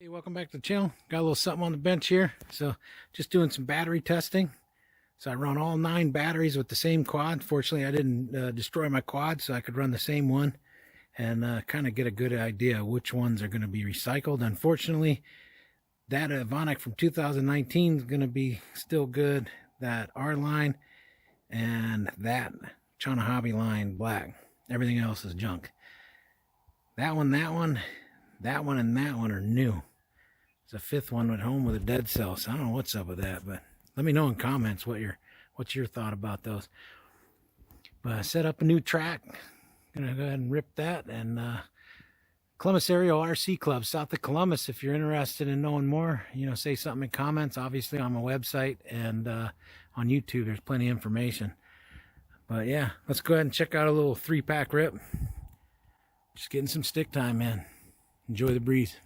Hey, welcome back to the channel. Got a little something on the bench here. So just doing some battery testing. So I run all 9 batteries with the same quad. Fortunately, I didn't destroy my quad, so I could run the same one and kind of get a good idea which ones are going to be recycled. Unfortunately, that Avonic from 2019 is going to be still good. That R line and that China Hobby line black. Everything else is junk. That one, and that one are new. There's a 5th one at home with a dead cell, so I don't know what's up with that, but let me know in comments what's your thought about those. But I set up a new track. Gonna go ahead and rip that. And Columbus Areo RC Club, south of Columbus. If you're interested in knowing more, say something in comments. Obviously on my website and on YouTube, there's plenty of information. But yeah, let's go ahead and check out a little 3-pack rip. Just getting some stick time, man. Enjoy the breeze.